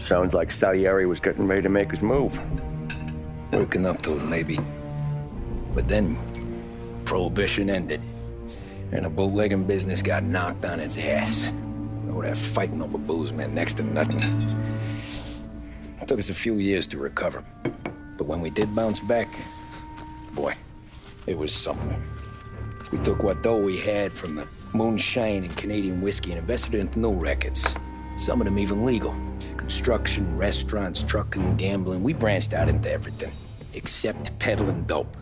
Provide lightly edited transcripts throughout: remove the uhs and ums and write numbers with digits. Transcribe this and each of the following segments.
Sounds like Salieri was getting ready to make his move. Working up to it, maybe. But then, Prohibition ended. And the bootlegging business got knocked on its ass. Oh, that fighting over booze meant next to nothing. It took us a few years to recover. But when we did bounce back, boy, it was something. We took what dough we had from the moonshine and Canadian whiskey and invested it into new rackets. Some of them even legal. Construction, restaurants, trucking, gambling. We branched out into everything, except peddling dope.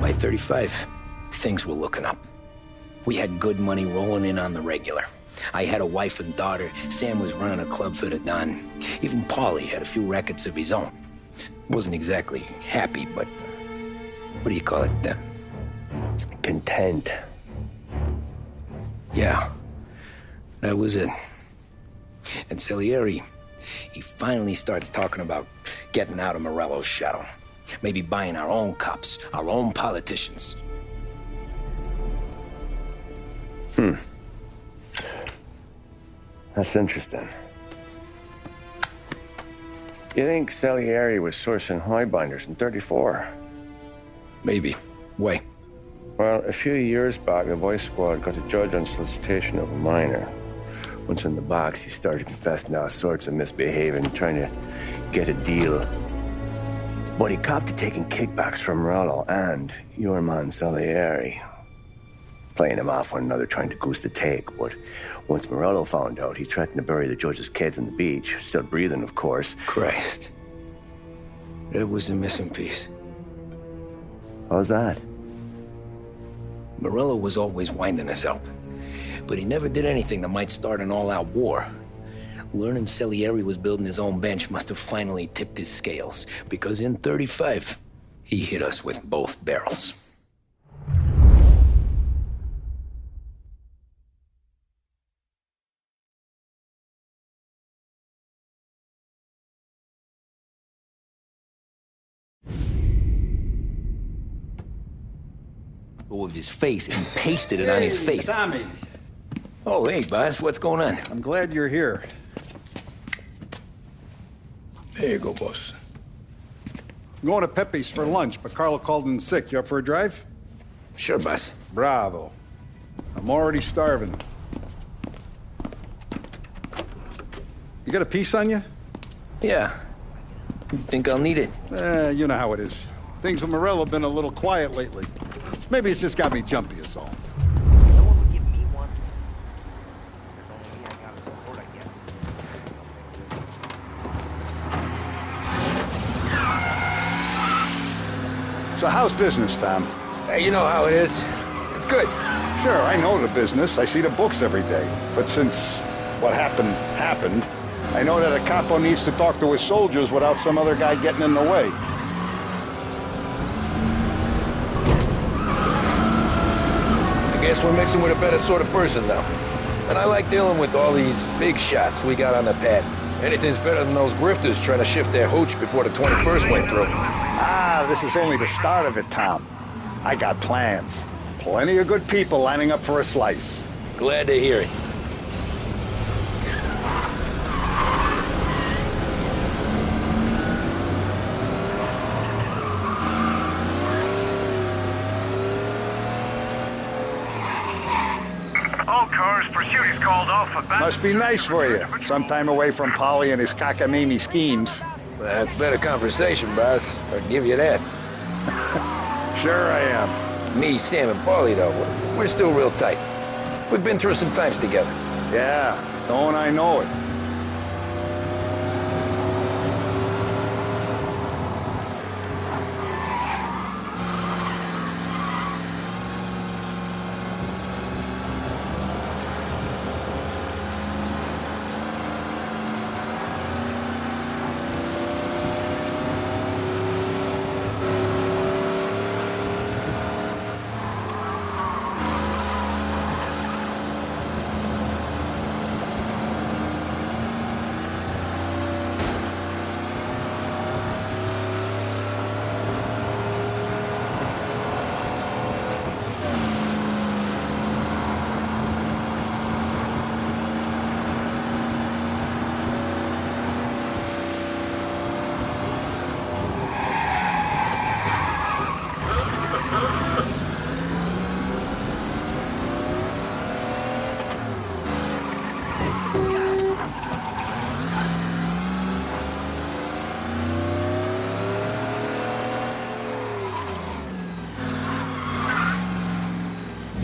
By 35, things were looking up. We had good money rolling in on the regular. I had a wife and daughter. Sam was running a club for the Don. Even Paulie had a few rackets of his own. He wasn't exactly happy, but what do you call it? Content. Yeah, that was it. And Salieri, he finally starts talking about getting out of Morello's shadow. Maybe buying our own cops, our own politicians. That's interesting. You think Salieri was sourcing highbinders in 34? Maybe. Why? Well, a few years back, the Vice Squad got a judge on solicitation of a minor. Once in the box, he started confessing all sorts of misbehaving, trying to get a deal. But he copped to taking kickbacks from Morello and your man Salieri. Playing them off one another, trying to goose the take. But once Morello found out, he threatened to bury the judge's kids on the beach. Still breathing, of course. Christ. That was the missing piece. How's that? Morello was always winding us up. But he never did anything that might start an all-out war. Learning Salieri was building his own bench must have finally tipped his scales. Because in 35, he hit us with both barrels. Of his face and pasted it on his face. Tommy. Oh, hey, boss, what's going on? I'm glad you're here. There you go, boss. I'm going to Pepe's for lunch, but Carlo called in sick. You up for a drive? Sure, boss. Bravo. I'm already starving. You got a piece on you? Yeah. You think I'll need it? You know how it is. Things with Morello have been a little quiet lately. Maybe it's just got me jumpy is all. No one would give me one. There's only me I gotta support, I guess. So how's business, Tom? Hey, you know how it is. It's good. Sure, I know the business. I see the books every day. But since what happened, I know that a capo needs to talk to his soldiers without some other guy getting in the way. I guess we're mixing with a better sort of person now. And I like dealing with all these big shots we got on the pad. Anything's better than those grifters trying to shift their hooch before the 21st went through. Ah, this is only the start of it, Tom. I got plans. Plenty of good people lining up for a slice. Glad to hear it. All cars, pursuit is called off for back. Must be nice for you. Some time away from Polly and his cockamamie schemes. That's better conversation, boss. I'll give you that. Sure I am. Me, Sam, and Paulie, though, we're still real tight. We've been through some times together. Yeah, don't I know it.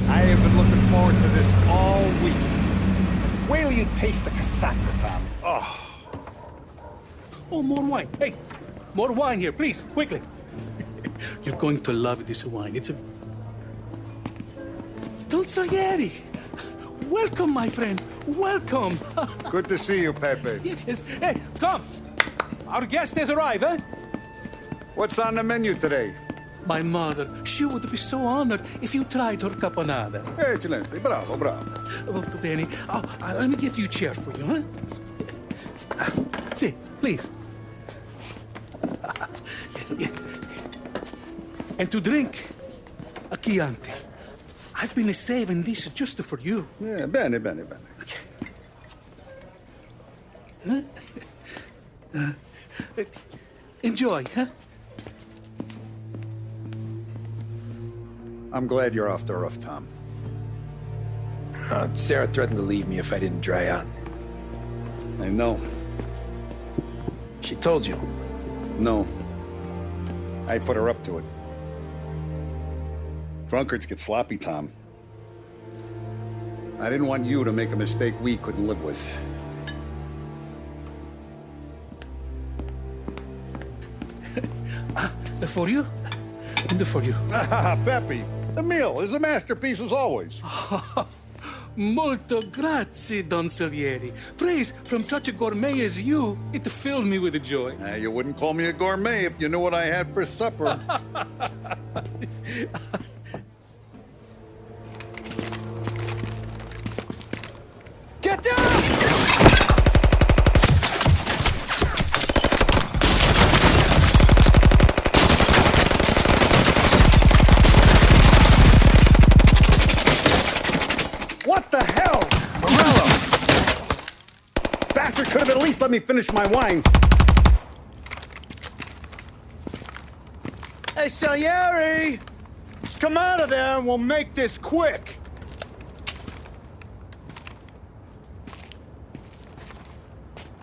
I have been looking forward to this all week. Wait till you taste the casaca, Tom. Oh, more wine. Hey, more wine here, please, quickly. You're going to love this wine. It's a... Don Salieri! Welcome, my friend. Welcome. Good to see you, Pepe. Yes. Hey, come. Our guest has arrived, eh? What's on the menu today? My mother, she would be so honored if you tried her caponata. Excelente, bravo, bravo. Molto bene. Oh, let me get you a chair for you, huh? See, please. And to drink, a Chianti. I've been saving this just for you. Yeah, bene, bene, bene. Enjoy, huh? I'm glad you're off the roof, Tom. Sarah threatened to leave me if I didn't dry out. I know. She told you. No. I put her up to it. Drunkards get sloppy, Tom. I didn't want you to make a mistake we couldn't live with. For you? And for you. Pepe, the meal is a masterpiece as always. Molto grazie, Don Salieri. Praise from such a gourmet as you, it filled me with joy. You wouldn't call me a gourmet if you knew what I had for supper. Get down! What the hell? Morello! Bastard could have at least let me finish my wine. Hey, Salieri! Come out of there and we'll make this quick.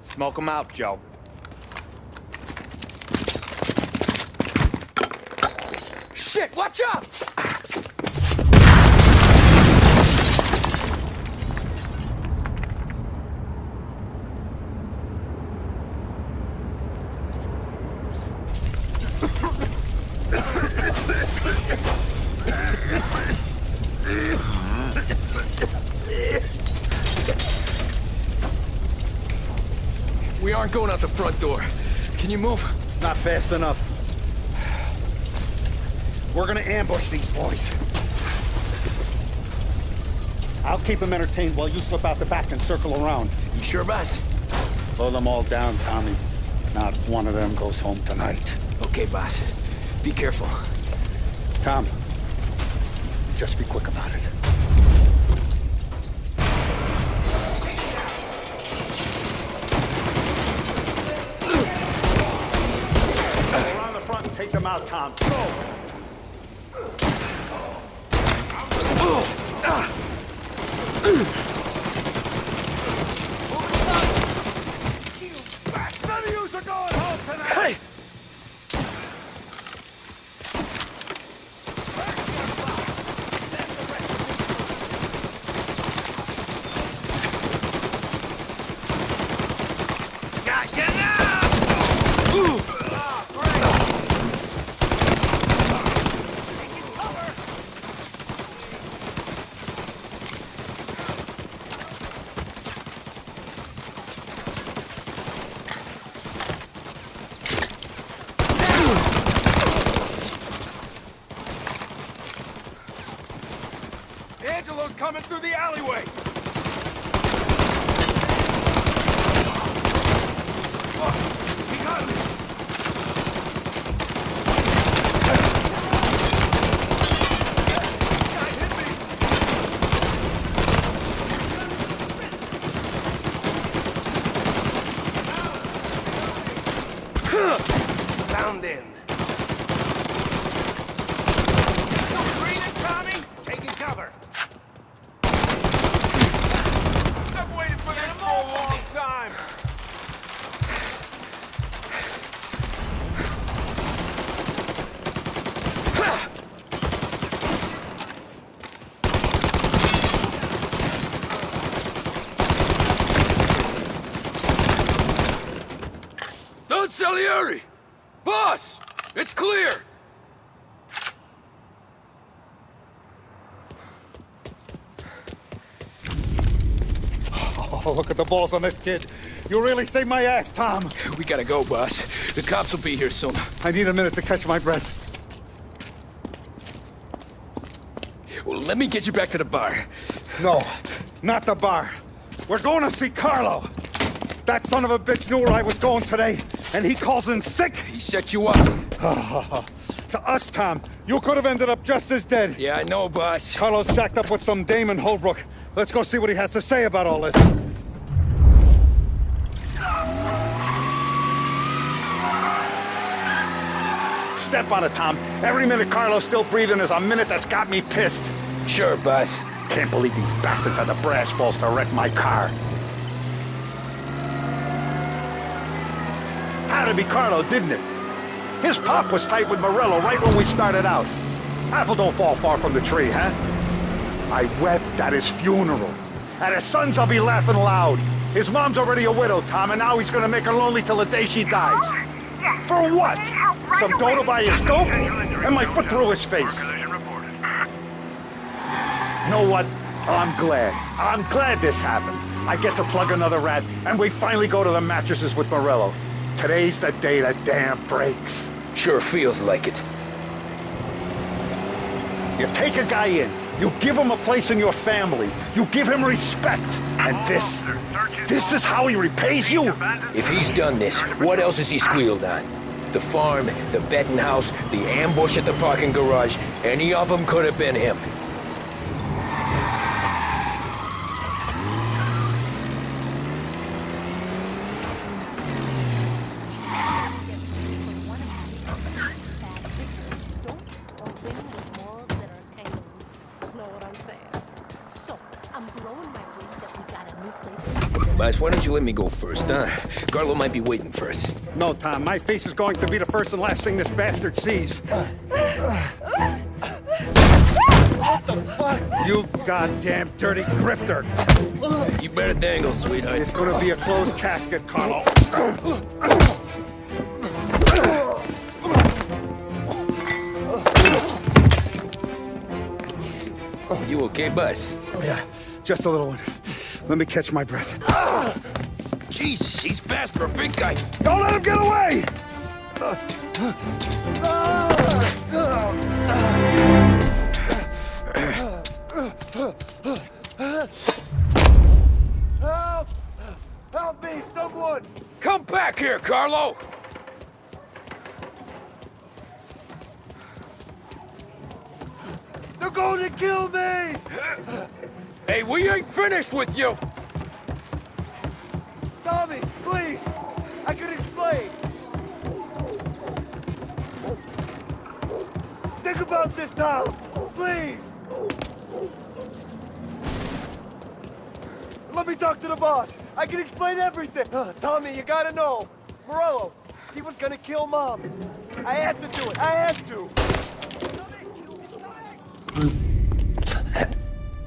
Smoke 'em out, Joe. Shit, watch out! We aren't going out the front door. Can you move? Not fast enough. We're gonna ambush these boys. I'll keep them entertained while you slip out the back and circle around. You sure, boss? Blow them all down, Tommy. Not one of them goes home tonight. Okay, boss. Be careful. Tom, just be quick about it. Around the front and take them out, Tom. Go! None of yous are going home tonight! Hey! Got you now! Taking cover! Angelo's coming through the alleyway. He got me. Guy hit me. Found in. Green and Tommy, taking cover. I've waited for this Salieri! Boss! It's clear! Oh, look at the balls on this kid. You really saved my ass, Tom. We gotta go, boss. The cops will be here soon. I need a minute to catch my breath. Well, let me get you back to the bar. No, not the bar. We're going to see Carlo. That son of a bitch knew where I was going today, and he calls in sick. He set you up. To us, Tom, you could have ended up just as dead. Yeah, I know, boss. Carlo's shacked up with some dame in Holbrook. Let's go see what he has to say about all this. Step on it, Tom. Every minute Carlo's still breathing is a minute that's got me pissed. Sure, boss. Can't believe these bastards had the brass balls to wreck my car. Had to be Carlo, didn't it? His pop was tight with Morello right when we started out. Apple don't fall far from the tree, huh? I wept at his funeral. At his son's, I'll be laughing loud. His mom's already a widow, Tom, and now he's gonna make her lonely till the day she dies. For what? Some dodo by his dope? And my foot through his face. You know what? I'm glad. I'm glad this happened. I get to plug another rat, and we finally go to the mattresses with Morello. Today's the day the dam breaks. Sure feels like it. You take a guy in, you give him a place in your family, you give him respect, and this is how he repays you? If he's done this, what else has he squealed on? The farm, the betting house, the ambush at the parking garage, any of them could have been him. Boss, why don't you let me go first, huh? Carlo might be waiting for us. No, Tom, my face is going to be the first and last thing this bastard sees. What the fuck? You goddamn dirty grifter. You better dangle, sweetheart. It's gonna be a closed casket, Carlo. You okay, boss? Yeah, just a little one. Let me catch my breath. Jesus, he's fast for a big guy. Don't let him get away! Help! Help me, someone! Come back here, Carlo! They're going to kill me! Hey, we ain't finished with you! Tommy, please! I can explain! Think about this, Tom! Please! Let me talk to the boss! I can explain everything! Tommy, you gotta know! Morello, he was gonna kill Mom! I had to do it! I had to!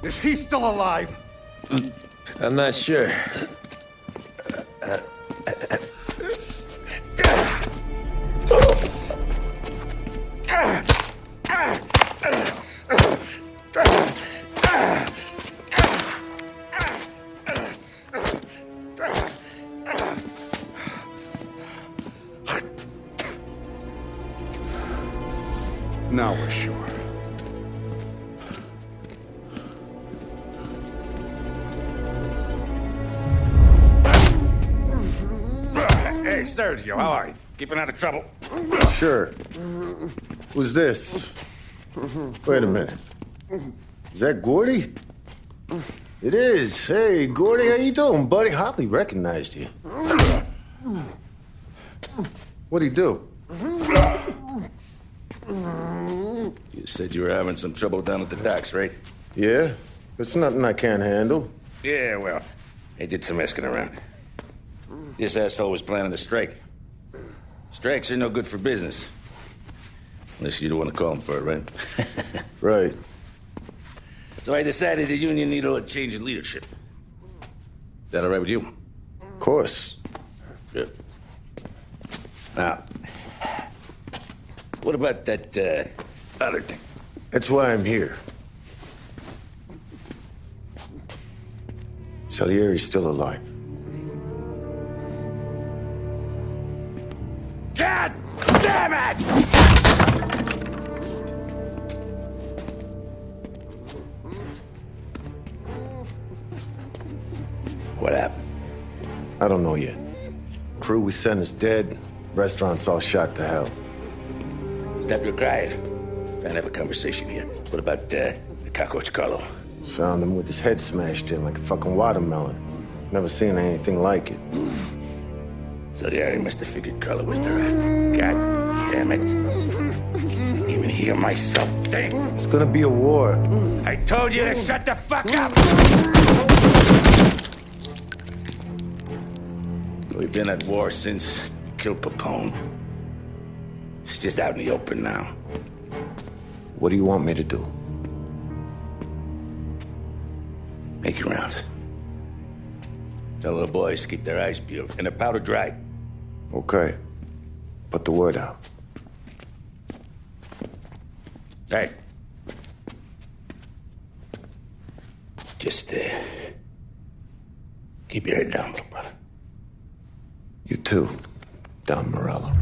Is he still alive? I'm not sure. Now we're sure. Hey, Sergio, how are you? Keeping out of trouble? Sure. Who's this? Wait a minute. Is that Gordy? It is. Hey, Gordy, how you doing, buddy? Hardly recognized you. What'd he do? You said you were having some trouble down at the docks, right? Yeah? It's nothing I can't handle. Yeah, well, I did some asking around. This asshole was planning a strike. Strikes are no good for business. Unless you don't want to call him for it, right? Right. So I decided the union needed a change in leadership. That all right with you? Of course. Good. Now, what about that, other thing? That's why I'm here. Salieri's still alive. God damn it! What happened? I don't know yet. Crew we sent is dead. Restaurant's all shot to hell. Stop your crying. Trying to have a conversation here. What about, the cockroach Carlo? Found him with his head smashed in like a fucking watermelon. Never seen anything like it. So the area must have figured Carlo was the rat. God damn it. Can't even hear myself think. It's gonna be a war. I told you to shut the fuck up! We've been at war since we killed Papone. It's just out in the open now. What do you want me to do? Make your rounds. Tell the boys to keep their eyes peeled and their powder dry. Okay. Put the word out. Hey. Just, keep your head down, little brother. You too, Don Morello.